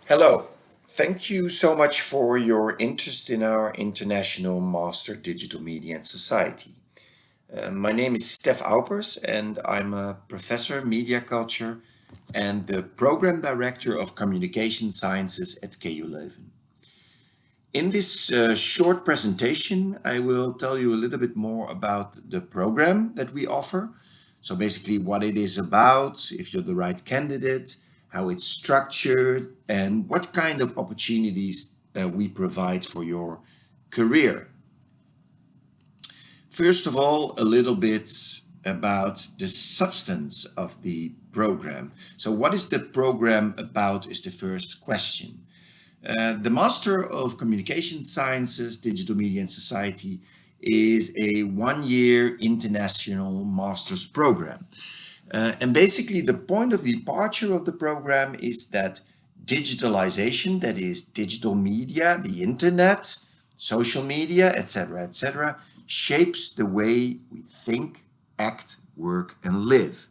Hello. Thank you so much for your interest in our International Master Digital Media and Society. My name is Stef Aupers and I'm a professor media culture and the program director of communication sciences at KU Leuven. In this short presentation, I will tell you a little bit more about the program that we offer. So basically what it is about, if you're the right candidate, how it's structured, and what kind of opportunities we provide for your career. First of all, a little bit about the substance of the program. So what is the program about is the first question. The Master of Communication Sciences, Digital Media and Society is a one-year international master's program. And basically the point of departure of the program is that digitalization, that is digital media, the internet, social media, etc., shapes the way we think, act, work, and live.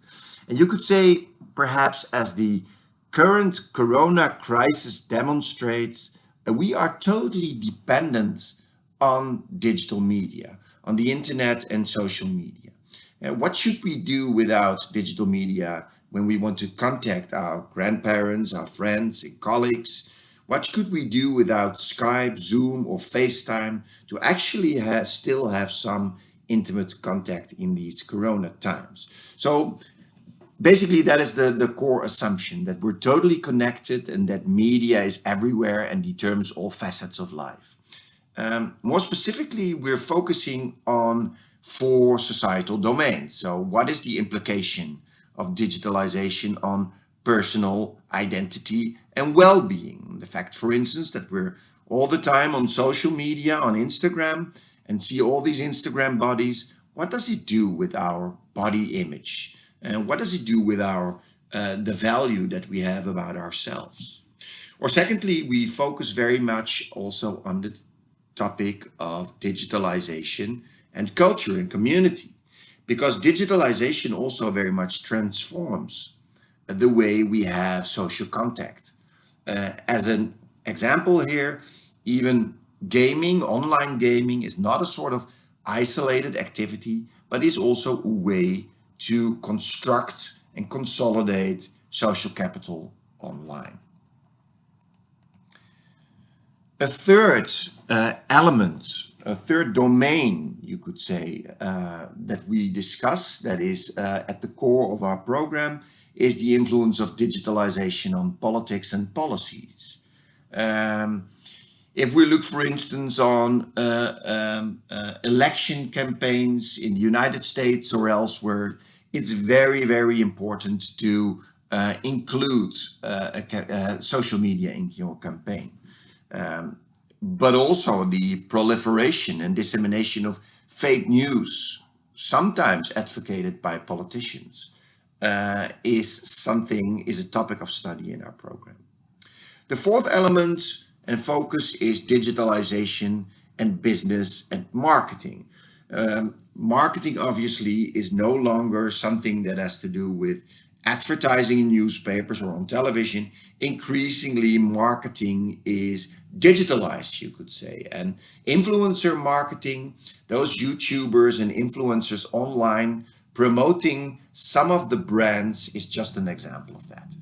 And you could say, perhaps as the current corona crisis demonstrates, we are totally dependent on digital media, on the internet and social media. What should we do without digital media when we want to contact our grandparents, our friends, and colleagues? What could we do without Skype, Zoom, or FaceTime to actually still have some intimate contact in these corona times? So basically, that is the core assumption that we're totally connected and that media is everywhere and determines all facets of life. More specifically, we're focusing on four societal domains. So what is the implication of digitalization on personal identity and well-being? The fact, for instance, that we're all the time on social media, on Instagram, and see all these Instagram bodies. What does it do with our body image? And what does it do with our the value that we have about ourselves? Or secondly, we focus very much also on the topic of digitalization and culture and community, because digitalization also very much transforms the way we have social contact. As an example here, even gaming, online gaming, is not a sort of isolated activity, but is also a way to construct and consolidate social capital online. A third element, a third domain, you could say, that we discuss, that is at the core of our program, is the influence of digitalization on politics and policies. Um, if we look, for instance, on election campaigns in the United States or elsewhere, it's very, very important to include social media in your campaign. Um, but also the proliferation and dissemination of fake news, sometimes advocated by politicians, is a topic of study in our program. The fourth element and focus is digitalization and business and marketing. Marketing obviously is no longer something that has to do with advertising in newspapers or on television. Increasingly, marketing is digitalized, you could say. And influencer marketing, those YouTubers and influencers online promoting some of the brands, is just an example of that.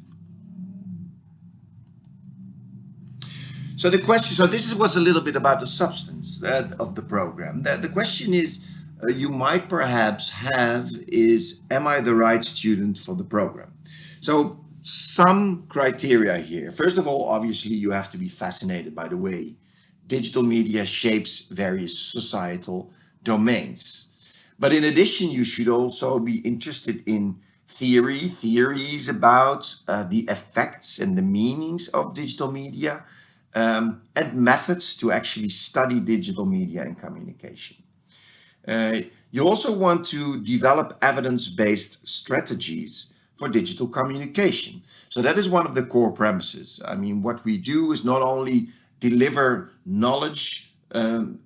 So the question, so was a little bit about the substance of the program. The question is, you might perhaps have is, am I the right student for the program? So some criteria here. First of all, obviously, you have to be fascinated by the way digital media shapes various societal domains. But in addition, you should also be interested in theories about the effects and the meanings of digital media, and methods to actually study digital media and communication. Uh, you also want to develop evidence-based strategies for digital communication. So that is one of the core premises. I mean, what we do is not only deliver knowledge, learn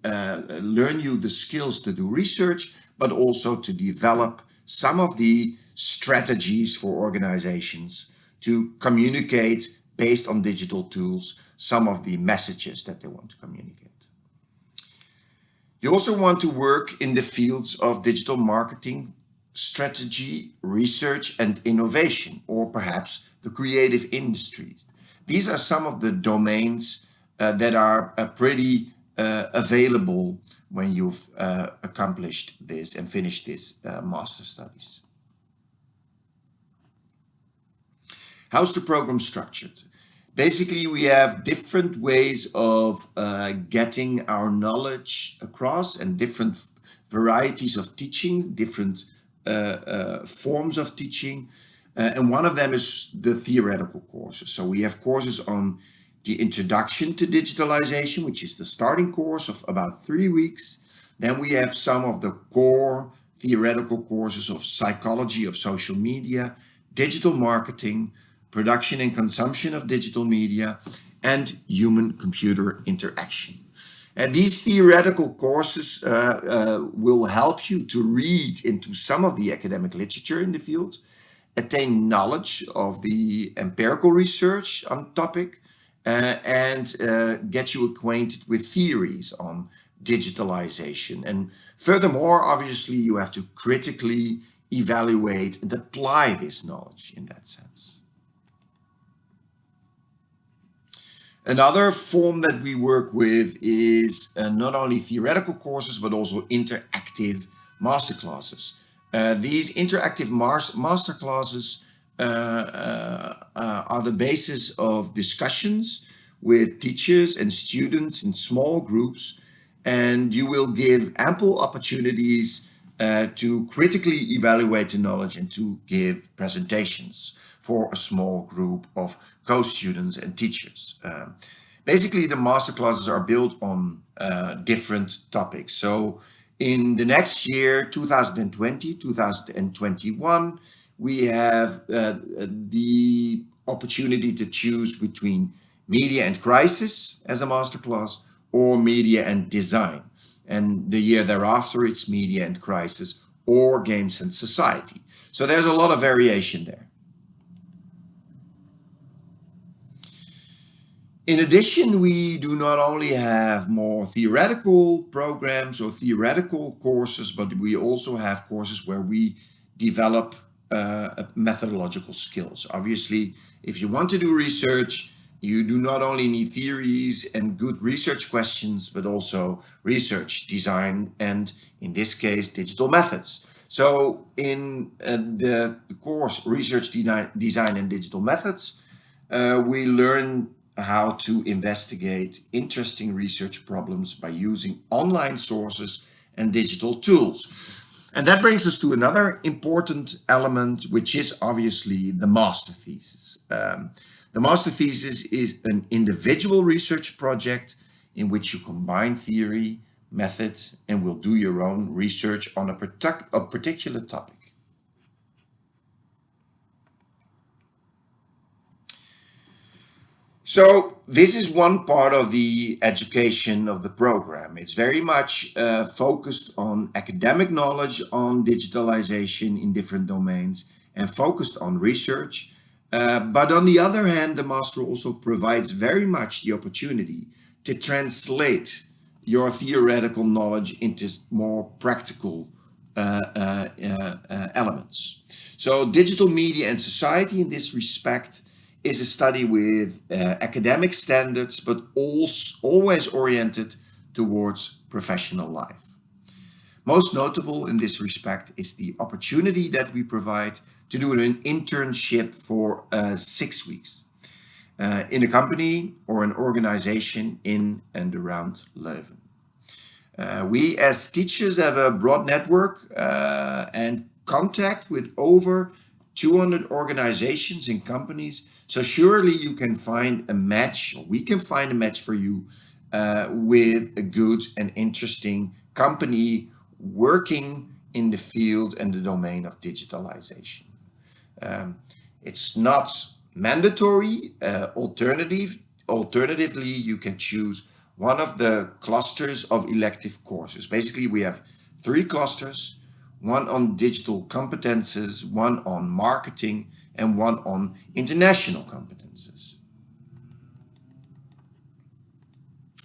you the skills to do research, but also to develop some of the strategies for organizations to communicate based on digital tools, some of the messages that they want to communicate. You also want to work in the fields of digital marketing, strategy, research, and innovation, or perhaps the creative industries. These are some of the domains that are pretty available when you've accomplished this and finished this master studies. How's the program structured? Basically, we have different ways of getting our knowledge across and different varieties of teaching, different forms of teaching. And one of them is the theoretical courses. So we have courses on the introduction to digitalization, which is the starting course of about 3 weeks. Then we have some of the core theoretical courses of psychology of social media, digital marketing, production and consumption of digital media, and human-computer interaction. And these theoretical courses will help you to read into some of the academic literature in the field, attain knowledge of the empirical research on topic, and get you acquainted with theories on digitalization. And furthermore, obviously, you have to critically evaluate and apply this knowledge in that sense. Another form that we work with is not only theoretical courses, but also interactive masterclasses. These interactive masterclasses are the basis of discussions with teachers and students in small groups, and you will give ample opportunities to critically evaluate the knowledge and to give presentations for a small group of co-students and teachers. Basically, the masterclasses are built on different topics. So in the next year, 2020, 2021, we have the opportunity to choose between media and crisis as a masterclass or media and design. And the year thereafter, it's media and crisis or games and society. So there's a lot of variation there. In addition, we do not only have more theoretical programs or theoretical courses, but we also have courses where we develop methodological skills. Obviously, if you want to do research, you do not only need theories and good research questions, but also research design and, in this case, digital methods. So in the course Research Design and Digital Methods, we learn how to investigate interesting research problems by using online sources and digital tools. And that brings us to another important element, which is obviously the master thesis. The master thesis is an individual research project in which you combine theory, method, and will do your own research on a particular topic. So this is one part of the education of the program. It's very much focused on academic knowledge on digitalization in different domains and focused on research. But on the other hand, the master also provides very much the opportunity to translate your theoretical knowledge into more practical elements. So digital media and society in this respect is a study with academic standards, but always oriented towards professional life. Most notable in this respect is the opportunity that we provide to do an internship for 6 weeks in a company or an organization in and around Leuven. We as teachers have a broad network and contact with over 200 organizations and companies. So surely you can find a match, or we can find a match for you with a good and interesting company working in the field and the domain of digitalization. It's not mandatory. Alternatively, you can choose one of the clusters of elective courses. Basically, we have 3 clusters, one on digital competences, one on marketing, and one on international competences.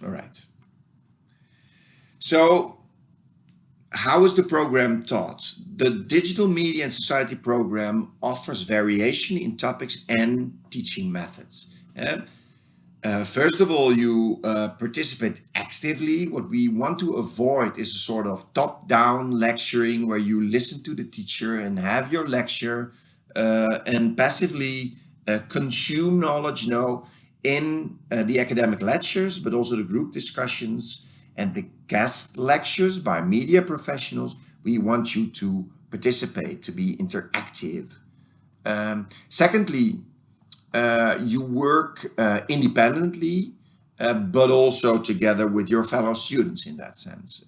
All right. So how is the program taught? The Digital Media and Society program offers variation in topics and teaching methods. First of all, you participate actively. What we want to avoid is a sort of top-down lecturing where you listen to the teacher and have your lecture and passively consume knowledge, no, in the academic lectures, but also the group discussions and the guest lectures by media professionals. We want you to participate, to be interactive. Secondly, you work independently, but also together with your fellow students in that sense.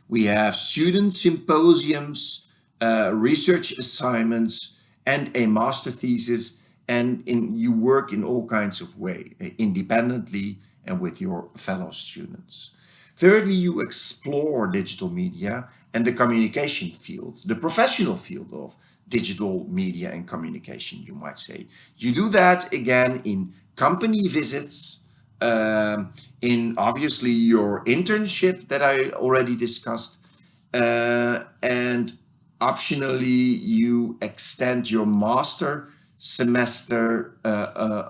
We have student symposiums, research assignments, and a master thesis, and you work in all kinds of ways, independently and with your fellow students. Thirdly, you explore digital media and the communication field, the professional field of digital media and communication, you might say. You do that again in company visits, in obviously your internship that I already discussed, and optionally you extend your master semester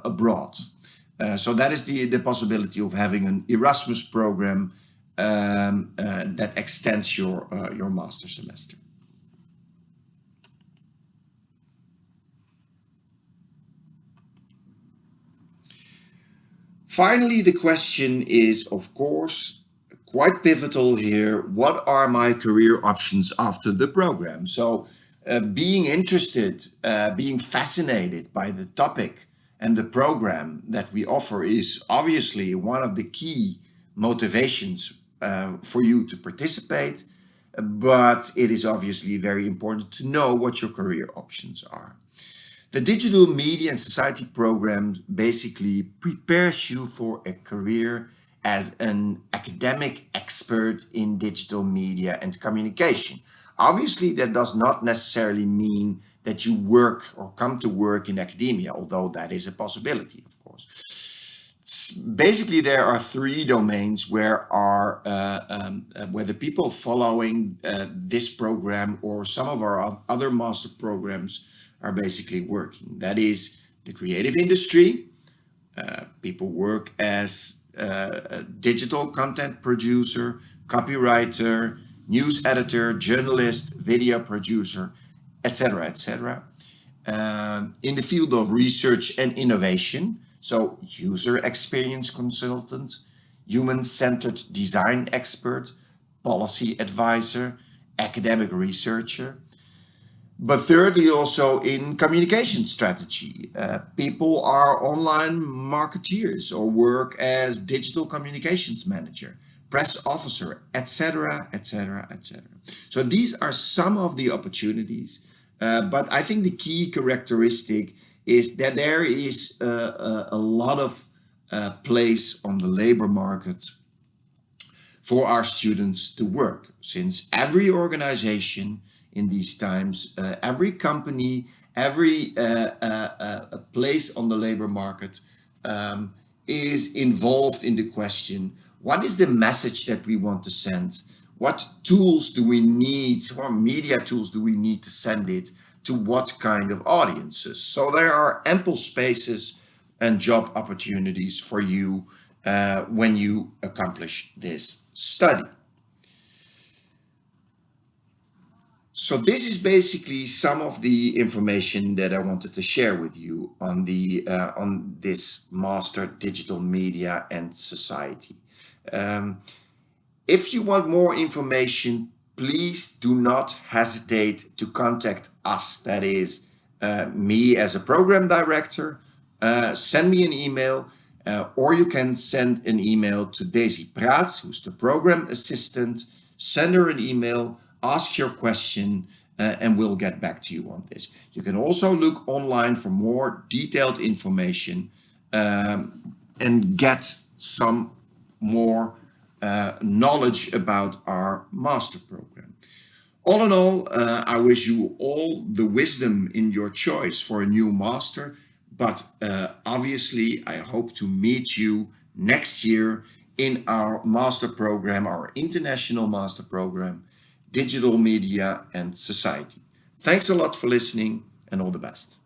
abroad. So that is the possibility of having an Erasmus program that extends your master semester. Finally, the question is, of course, quite pivotal here. What are my career options after the program? So, being interested, being fascinated by the topic and the program that we offer is obviously one of the key motivations for you to participate. But it is obviously very important to know what your career options are. The Digital Media and Society program basically prepares you for a career as an academic expert in digital media and communication. Obviously, that does not necessarily mean that you work or come to work in academia, although that is a possibility, of course. Basically, there are three domains where the people following this program or some of our other master programs are basically working. That is the creative industry. People work as a digital content producer, copywriter, news editor, journalist, video producer, etc., etc. In the field of research and innovation, so user experience consultant, human-centered design expert, policy advisor, academic researcher. But thirdly, also in communication strategy, people are online marketeers or work as digital communications manager, press officer, etc., etc., etc. So these are some of the opportunities, but I think the key characteristic is that there is a lot of place on the labor market for our students to work, since every organization in these times, every company, every place on the labor market is involved in the question, what is the message that we want to send? What tools do we need, or media tools do we need to send it to what kind of audiences? So there are ample spaces and job opportunities for you when you accomplish this study. So this is basically some of the information that I wanted to share with you on this Master Digital Media and Society. If you want more information, please do not hesitate to contact us. That is me as a program director. Send me an email, or you can send an email to Daisy Praats, who's the program assistant. Send her an email, ask your question, and we'll get back to you on this. You can also look online for more detailed information and get some more knowledge about our master program. All in all, I wish you all the wisdom in your choice for a new master, but obviously I hope to meet you next year in our master program, our international master program, Digital Media and Society. Thanks a lot for listening and all the best.